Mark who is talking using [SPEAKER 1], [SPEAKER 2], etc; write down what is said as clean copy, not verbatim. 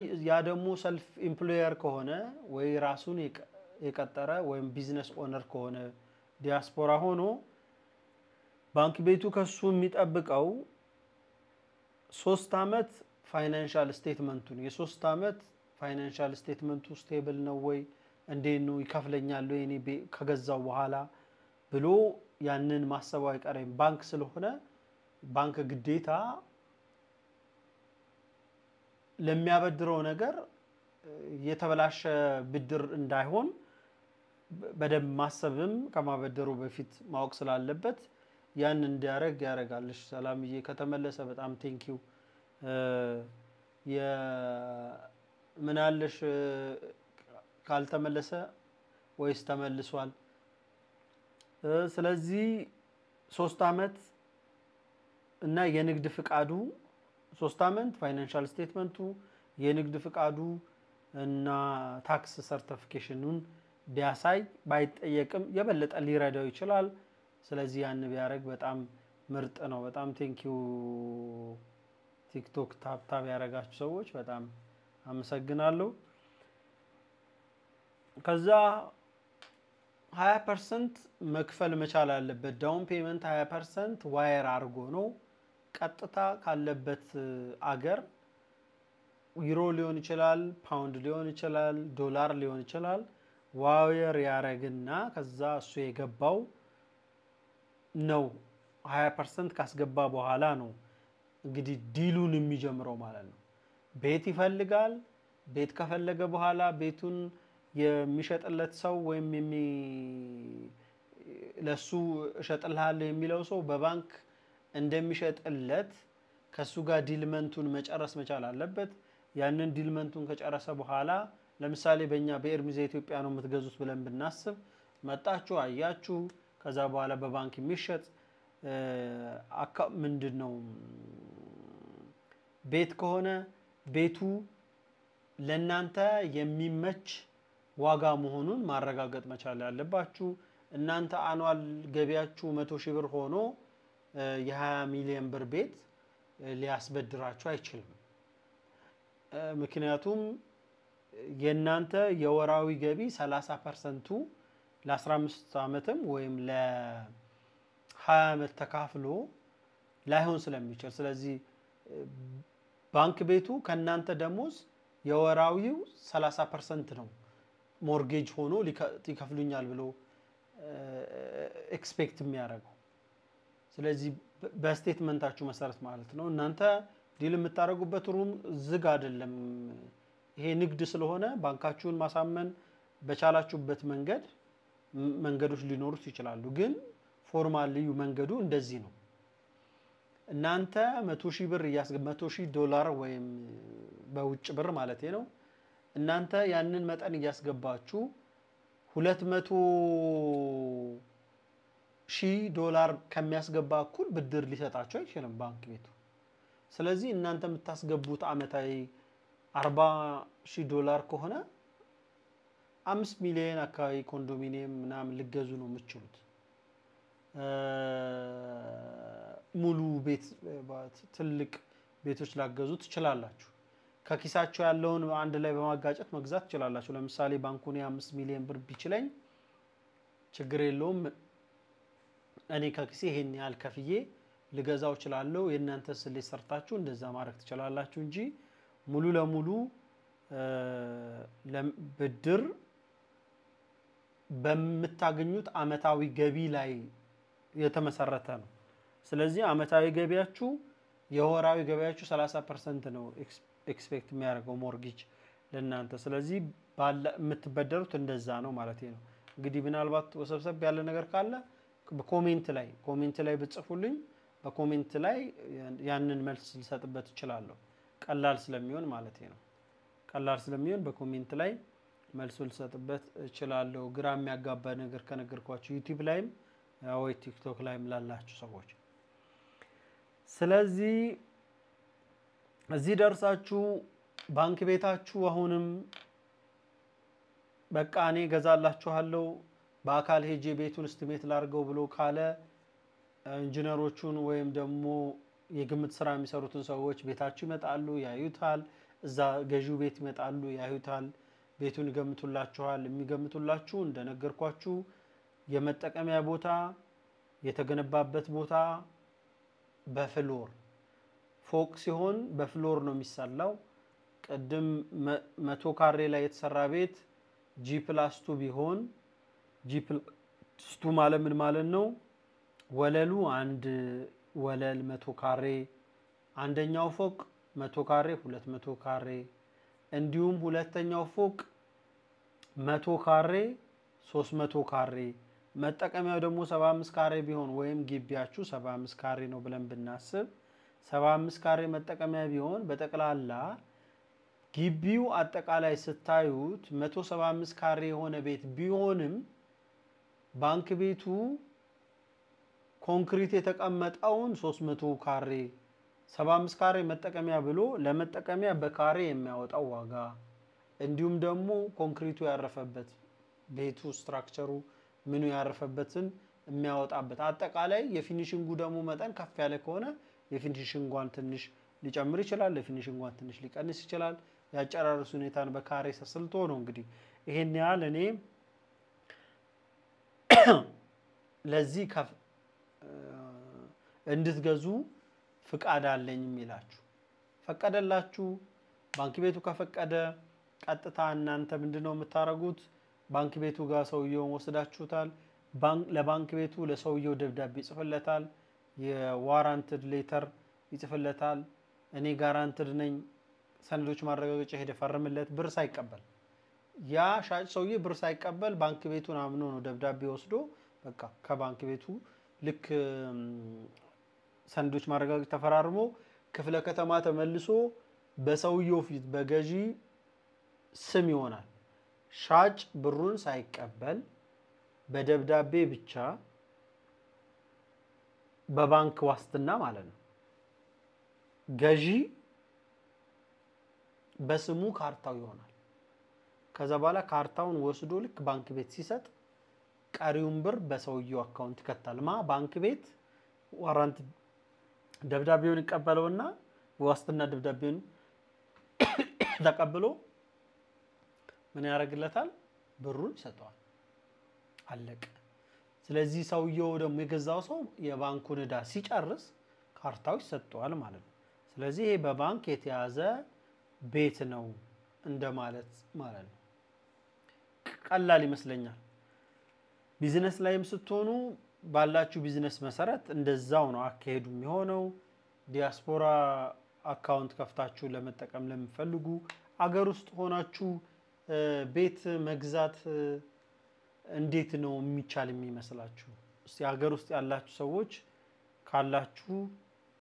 [SPEAKER 1] ያ ደግሞ ሰልፍ ኢምፕሎየር ከሆነ ወይ ራሱን የቀጠረ ወይም ቢዝነስ ኦነር ከሆነ ዲያስፖራ ሆኖ ባንክ ቤቱ ከሱ የሚጠብቀው 3 አመት ፋይናንሻል ስቴትመንቱን የ3 አመት ፋይናንሻል ስቴትመንቱ ስቴብል ነው ወይ እንዴት ነው ይከፍለኛል ወይ እኔ ከገዛው በኋላ ብሎ ያንን ማሰብ አይቀርም ባንክ ስለሆነ ባንክ ግዴታ ለሚያበድረው ነገር የተበላሸ ብድር እንዳይሆን በደም ማሰብም ከማበደሩ በፊት ማወቅ ስላለበት ያን እንዲያረግ ያረጋልሽ ሰላምዬ ከተመለሰ በጣም ቴንኪው ምናልሽ ካልተመለሰ ወይስ ተመልሷል ስለዚህ 3 አመት እና የንግድ ፍቃዱ 3 አመት ፋይናንሻል ስቴትመንቱ የንግድ ፍቃዱ እና ታክስ ሰርቲፊኬሽኑን ቢያሳይ ባይጠየቅም የበለጠ ሊረዳው ይችላል ስለዚህ ያን ቢያረግ በጣም ምርጥ ነው በጣም ቴንኪው ቲክቶክ ታፕ ያረጋችሁ ሰዎች በጣም አመሰግናለሁ ከዛ 20% መክፈል መቻል አለበት ዳውን ፔመንት 20% ዋየር አርጎ ነው ቀጥታ ካለበት አገር ዩሮ ሊሆን ይችላል ፓውንድ ሊሆን ይችላል ዶላር ሊሆን ይችላል ዋየር ያረግና ከዛ እሱ የገባው ነው 20% ካስገባ በኋላ ነው እንግዲህ ዲሉን የሚጀምረው ማለት ነው ቤት ይፈልጋል ቤት ከፈለገ በኋላ ቤቱን የሚሸጥለት ሰው ወይም ለሱ እሸጥልሃለሁ የሚለው ሰው በባንክ እንደሚሸጥለት ከሱ ጋር ዲልመንቱን መጨረስ መቻል አለበት ያንን ዲልመንቱን ከጨረሰ በኋላ ለምሳሌ በእኛ በኤርሚዛ ኢትዮጵያ ነው የምትገዙት ብለን ብናስብ መጣችሁ አያችሁ ከዛ በኋላ በባንክ የሚሸጥ ምንድነው ቤት ከሆነ ቤቱ ለናንተ የሚመች ዋጋ መሆኑን ማረጋገጥ መቻል ያለባችሁ እናንተ አኑዋል ገቢያችሁ 100,000 ብር ሆኖ የ20 ሚሊዮን ብር ቤት ሊያስበድራችሁ አይችልም ምክንያቱም የናንተ የወራዊ ገቢ 30%ቱ ለ15 አመትም ወይም ለ20 አመት ተካፍሎ ላይሆን ስለሚችል ስለዚህ ባንክ ቤቱ ከናንተ ደሞዝ የወራዊው 30% ነው ሞርጌጅ ሆኖ ሊከፍሉኛል ብሎ ኤክስፔክት የሚያደርገው ስለዚህ በስቴትመንታችሁ መሰረት ማለት ነው እናንተ ዲል የምታረጉበት ሩም ዝግ አይደለም ይሄ ንግድ ስለሆነ ባንካችሁን ማሳመን በቻላችሁበት መንገዶች ሊኖሩት ይችላሉ ግን ፎርማሊ መንገዱ እንደዚህ ነው እናንተ 100,000 ብር ያስገባ 100,000 ዶላር ወይም በውጭ ብር ማለት ነው እናንተ ያንን መጠን ያስገባችሁ 200,000 ዶላር ከሚያስገባ እኩል ብድር ሊሰጣችሁ አይችልም ባንክ ቤቱ ስለዚህ እናንተ የምታስገቡት አመታዊ 40,000 ዶላር ከሆነ 5 ሚሊዮን አካባቢ ኮንዶሚኒየም ምናምን ልገዙ ነው የምትችሉት ሙሉ ቤት ትልቅ ቤቶች ላገዙት ይችላልላችሁ ከኪሳችሁ ያለውን አንድ ላይ በማጋጨት መግዛት ይችላልላችሁ ለምሳሌ ባንኩን 5 ሚሊዮን ብር ቢችለኝ ችግር የለውም እኔ ከኪሴ ይሄን ያህል ከፍዬ ልገዛው ይችላልለው የናንተ ስለ ሰርታችሁ እንደዛ ማድረግ ትችላልላችሁ እንጂ ሙሉ ለሙሉ ለብድር በመታገኙት አመታዊ ገቢ ላይ የተመሰረተ ነው ስለዚህ አመታዊ ገቢያችሁ የወራዊ ገቢያችሁ 30% ነው ኤክስፔክት የሚያደርገው ሞርጌጅ ለናንተ ስለዚህ የምትበደሩት እንደዛ ነው ማለት ነው እንግዲህ ምናልባት ወሰብሰብ ያለ ነገር ካለ በኮሜንት ላይ ብጽፉልኝ በኮሜንት ላይ ያንን መልስ ልሰጥበት ይችላል ቀላል ስለሚሆን ማለት ነው ቀላል ስለሚሆን በኮሜንት ላይ መልስ ልሰጥበት ይችላል ግራም ያጋባ ነገር ከነገርኳችሁ ዩቲዩብ ላይም ወይ ቲክቶክ ላይም ላላችሁ ሰዎች ስለዚህ እዚህ ደርሳችሁ ባንክ ቤታችሁ አሁንም በቃ እኔ ገዛላችኋለሁ በአካል ሄጄ ቤቱን እስቲሜት ላርገው ብሎ ካለ ኢንጂነሮቹን ወይም ደግሞ የግምት ስራ የሚሰሩትን ሰዎች ቤታችሁ ይመጣሉ ያዩታል እዛ ገዢው ቤት ይመጣሉ ያዩታል ቤቱን ይገምቱላችኋል የሚገምቱላችሁ እንደነገርኳችሁ የመጠቀሚያ ቦታ የተገነባበት ቦታ በፍሎር ፎቅ ሲሆን በፍሎር ነው የሚሰላው ቀደም 100 ካሬ ላይ የተሰራ ቤት G+2 ቢሆን G+2 ማለት ምን ማለት ነው ወለሉ አንድ ወለል 100 ካሬ አንደኛው ፎቅ 100 ካሬ 200 ካሬ እንዲሁም ሁለተኛው ፎቅ 100 ካሬ 300 ካሬ መጠቀሚያው ደግሞ 75 ካሬ ቢሆን ወይም ግቢያችሁ 75 ካሬ ነው ብለን ብናስብ 75 ካሬ መጠቀሚያ ቢሆን በጠቅላላ ግቢው አጠቃላይ ስታዩት 175 ካሬ የሆነ ቤት ቢሆንም ባንክ ቤቱ ኮንክሪት የተቀመጠውን 300 ካሬ 75 ካሬ መጠቀሚያ ብሎ ለመጠቀሚያ በካሬ የሚያወጣው ዋጋ እንዲሁም ደግሞ ኮንክሪቱ ያረፈበት ቤቱ ስትራክቸሩ ምኑ ያረፈበትን የሚያወጣበት አጠቃላይ የፊኒሺንጉ ደግሞ መጠን ከፍ ያለ ከሆነ የፊኒሺንጓን ትንሽ ሊጨምር ይችላል የፊኒሺንጓን ትንሽ ሊቀንስ ይችላል ያጨራረሱ ሁኔታን በካሬ ተሰልቶ ነው እንግዲህ ይሄን ያህል እኔ ለዚህ እንድትገዙ ፍቃድ አለኝ የሚላችሁ ፈቀደላችሁ ባንክ ቤቱ ከፈቀደ ቀጥታ እናንተ ምንድነው የምታረጉት ባንክ ቤቱ ጋር ሰውየው ወስዳችሁታል ለባንክ ቤቱ ለሰውየው ደብዳቤ ይጽፍለታል የዋራንትድ ሌተር ይጽፍለታል እኔ ጋራንትድ ነኝ ሰነዶች ማረጋገጫ ሄደ ፈርምለት ብር ሳይቀበል ያ ሻጭ ሰውዬ ብር ሳይቀበል ባንክ ቤቱን አምኖ ነው ደብዳቤ ወስዶ በቃ ከባንክ ቤቱ ልክ ሰነዶች ማረጋገጫ ተፈራርሞ ክፍለ ከተማ ተመልሶ በሰውየው ፊት በገዢ ስም ይሆናል ሻጭ ብሩን ሳይቀበል በደብዳቤ ብቻ በባንክ ዋስትና ማለት ነው ገዢ በስሙ ካርታው ይሆናል ከዛ በኋላ ካርታውን ወስዶ ልክ ባንክ ቤት ሲሰጥ ቀሪውን ብር በሰውየው አካውንት ይከታል ባንክ ቤት ዋራንት ደብዳቤውን ይቀበለውና ዋስትና ደብዳቤውን ተቀብሎ ምን ያረግለታል ብሩን ይሰጣል አለቀ ስለዚህ ሰውየው ደግሞ የገዛው ሰው የባንኩን ዕዳ ሲጨርስ ካርታው ይሰጣል ማለት ነው ስለዚህ ይሄ በባንክ የተያዘ ቤት ነው እንደማለት ማለት ነው ቀላል ይመስለኛል ቢዝነስ ላይም ስትሆኑ ባላችሁ ቢዝነስ መሰረት እንደዛው ነው አካሄዱ የሚሆነው ዲያስፖራ አካውንት ከፍታችሁ ለመጠቀም ለምትፈልጉ አገር ውስጥ ሆናችሁ ቤት መግዛት እንዴት ነው የሚቻል የሚመስላችሁ እስቲ አገር ውስጥ ያላችሁ ሰዎች ካላችሁ